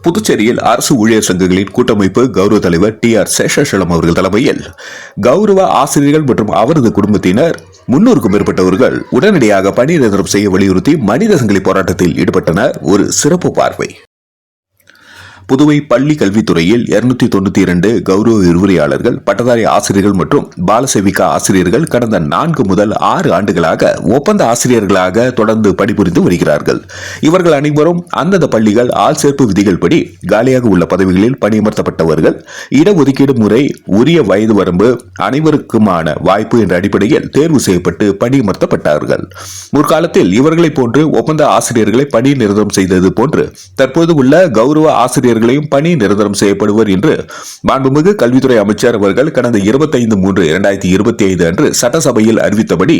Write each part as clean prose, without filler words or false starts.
புதுச்சேரியில் அரசு ஊழியர் சங்கங்களின் கூட்டமைப்பு கௌரவ தலைவர் TR சேஷாசலம் அவர்கள் தலைமையில் கௌரவ ஆசிரியர்கள் மற்றும் அவரது குடும்பத்தினர் 300க்கும் மேற்பட்டவர்கள் உடனடியாக பணி நிரந்தரம் செய்ய வலியுறுத்தி மனித சங்கிலி போராட்டத்தில் ஈடுபட்டனர். ஒரு சிறப்பு பார்வை. புதுவை பள்ளி கல்வித்துறையில் 292 கௌரவ விரிவுரையாளர்கள், பட்டதாரி ஆசிரியர்கள் மற்றும் பாலசேவிகா ஆசிரியர்கள் கடந்த 4 முதல் 6 ஆண்டுகளாக ஒப்பந்த ஆசிரியர்களாக தொடர்ந்து பணிபுரிந்து வருகிறார்கள். இவர்கள் அனைவரும் அந்தந்த பள்ளிகள் ஆள் சேர்ப்பு விதிகள் படி காலியாக உள்ள பதவிகளில் பணியமர்த்தப்பட்டவர்கள். இடஒதுக்கீடு முறை, உரிய வயது வரம்பு, அனைவருக்குமான வாய்ப்பு என்ற அடிப்படையில் தேர்வு செய்யப்பட்டு பணியமர்த்தப்பட்டார்கள். முற்காலத்தில் இவர்களை போன்று ஒப்பந்த ஆசிரியர்களை பணி நிரந்தரம் செய்தது போன்று தற்போது உள்ள கௌரவ ஆசிரியர்களையும் பணி நிரந்தரம் செய்யப்படுவர் என்று மாண்புமிகு கல்வித்துறை அமைச்சர் அவர்கள் கடந்த 25/3/2025 அன்று சட்டசபையில் அறிவித்தபடி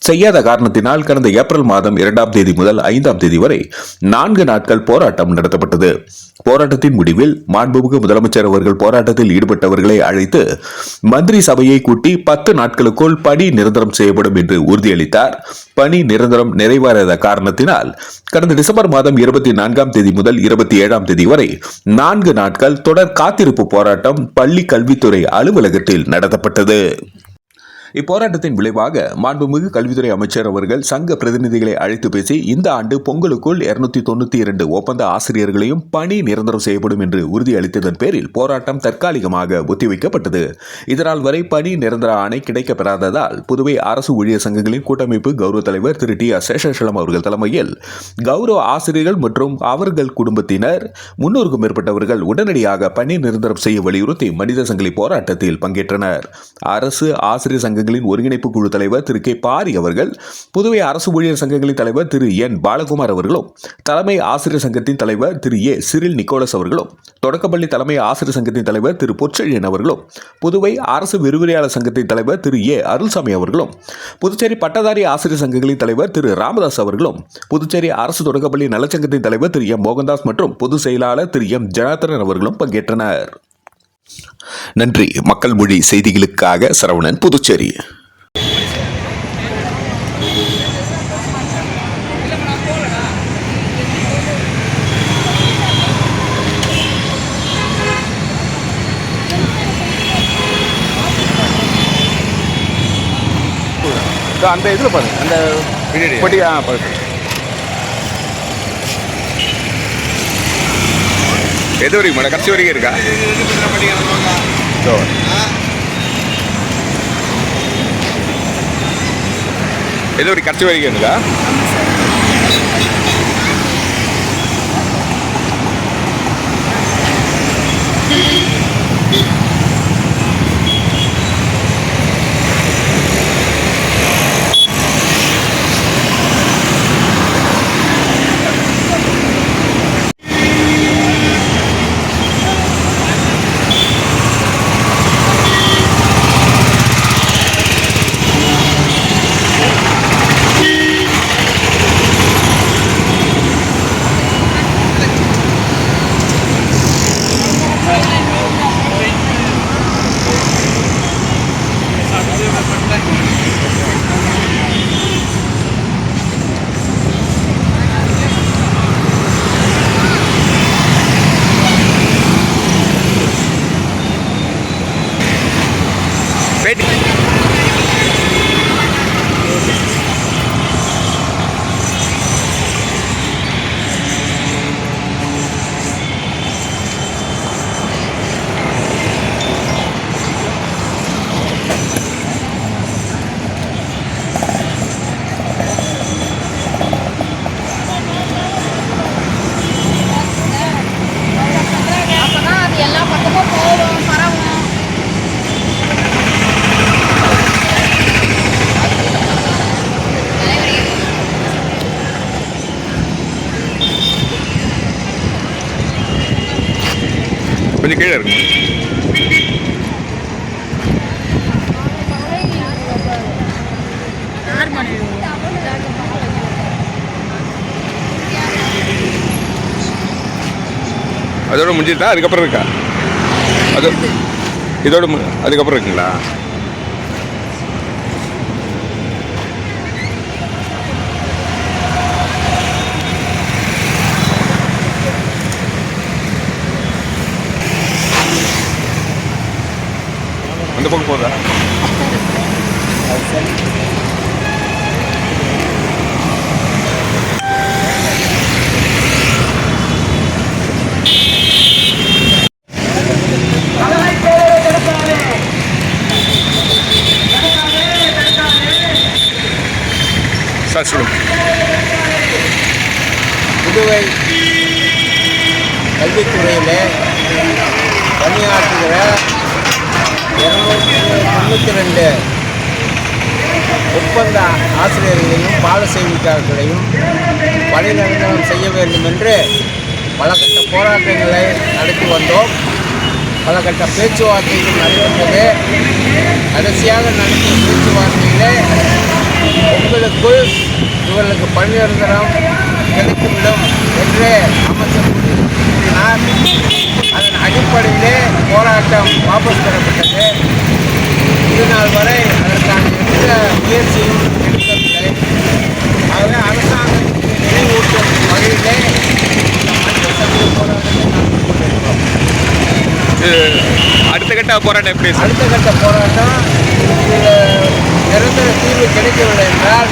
செய்யாத காரணத்தினால் கடந்த ஏப்ரல் மாதம் 2ஆம் தேதி முதல் 5ஆம் தேதி வரை 4 நாட்கள் போராட்டம் நடத்தப்பட்டது. போராட்டத்தின் முடிவில் மாண்புமிகு முதலமைச்சர் அவர்கள் போராட்டத்தில் ஈடுபட்டவர்களை அழைத்து மந்திரி சபையை கூட்டி 10 நாட்களுக்குள் பணி நிரந்தரம் செய்யப்படும் என்று உறுதியளித்தார். பணி நிரந்தரம் நிறைவேறாத காரணத்தினால் கடந்த டிசம்பர் மாதம் 24ஆம் தேதி முதல் 27ஆம் தேதி வரை 4 நாட்கள் தொடர் காத்திருப்பு போராட்டம் பள்ளி கல்வித்துறை அலுவலகத்தில் நடத்தப்பட்டது. இப்போராட்டத்தின் விளைவாக மாண்புமிகு கல்வித்துறை அமைச்சர் அவர்கள் சங்க பிரதிநிதிகளை அழைத்து பேசி இந்த ஆண்டு பொங்கலுக்குள் 292 ஒப்பந்த ஆசிரியர்களையும் பணி நிரந்தரம் செய்யப்படும் என்று உறுதியளித்ததன் பேரில் போராட்டம் தற்காலிகமாக ஒத்திவைக்கப்பட்டது. இதனால் வரை பணி நிரந்தர ஆணை கிடைக்கப்பெறாததால் புதுவை அரசு ஊழியர் சங்கங்களின் கூட்டமைப்பு கௌரவ தலைவர் திரு TR சேஷாசலம் அவர்கள் தலைமையில் கௌரவ ஆசிரியர்கள் மற்றும் அவர்கள் குடும்பத்தினர் 300க்கும் மேற்பட்டவர்கள் உடனடியாக பணி நிரந்தரம் செய்ய வலியுறுத்தி மனித சங்கிலி போராட்டத்தில் பங்கேற்றனர். அரசு ஆசிரியர் சங்க ஒருங்கிணைப்பு குழு தலைவர் திரு K. பாரி அவர்கள், புதுவை அரசு ஊழியர் சங்கங்களின் தலைவர் திரு N. பாலகுமார் அவர்களும், தலைமை ஆசிரியர் சங்கத்தின் தலைவர் திரு A. சிரில் நிக்கோலஸ் அவர்களும், தொடக்கப்பள்ளி தலைமை ஆசிரியர் சங்கத்தின் தலைவர் திரு பொற்செழியன் அவர்களும், புதுவை அரசு விரிவுரையாளர் சங்கத்தின் தலைவர் திரு A. அருள்சாமி அவர்களும், புதுச்சேரி பட்டதாரி ஆசிரியர் சங்கங்களின் தலைவர் திரு ராமதாஸ் அவர்களும், புதுச்சேரி அரசு தொடக்கப்பள்ளி நலச்சங்கத்தின் தலைவர் திரு M. மோகன்தாஸ் மற்றும் பொதுச் செயலாளர் திரு M. ஜனார்த்தனன் அவர்களும் பங்கேற்றனர். நன்றி. மக்கள் மொழி செய்திகளுக்காக சரவணன், புதுச்சேரி. அந்த இதில் பாருங்க, அந்த பட்டி பாருங்க. எது வரைக்கும் மேடம்? கடைசி வரைக்கும் இருக்கா? எது வரைக்கும்? கடைசி வரைக்கும் இருக்கா? கொஞ்சம் கீழே இருக்கு. அதோட முடிஞ்சுதா? அதுக்கப்புறம் இருக்கா? அது இதோட அதுக்கப்புறம் இருக்குங்களா? அந்த பக்கம் போதா? சார் சொல்லுங்க. புதுவை கல்வித்துறையில் பணியாற்றுகிற 292 ஒப்பந்த ஆசிரியர்களையும் பாட சேமிக்காளர்களையும் பணி நிரந்தரம் செய்ய வேண்டும் என்று பல கட்ட போராட்டங்களை நடத்தி வந்தோம். பல கட்ட பேச்சுவார்த்தைகள் நடைபெற்றது. கடைசியாக நடத்திய பேச்சுவார்த்தையிலே உங்களுக்குள் இவர்களுக்கு பணி நிரந்தரம் கிடைத்துவிடும் என்று அமைச்சர் கூறினார். அதன் அடிப்படையிலே போராட்டம் வாபஸ் பெறப்பட்டது. இதுநாள் வரை அதற்கான எந்த முயற்சியும் எடுக்கவில்லை. ஆகவே அரசாங்கத்துக்கு நினைவூட்டும் வகையிலே அந்த சமூக போராட்டத்தை நடத்தி கொண்டிருக்கிறோம். அடுத்த கட்ட போராட்டம் எப்படி சார்? அடுத்த கட்ட போராட்டம் இதில் நிரந்தர தீர்வு கிடைக்கவில்லை என்றால்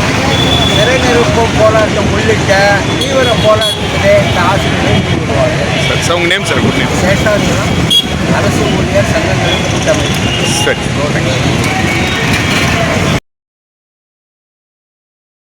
நிறைநிறுப்பும் போராட்டம் உள்ளிட்ட தீவிர போராட்டத்திலே இந்த ஆசிரியர்களை ஈடுபடுவார்கள். சார் உங்கள் நேம் சார்? Good name. சேஷாதிரம் அரசு ஊழியர் சங்கங்களின் கூட்டமைப்பு. சரி.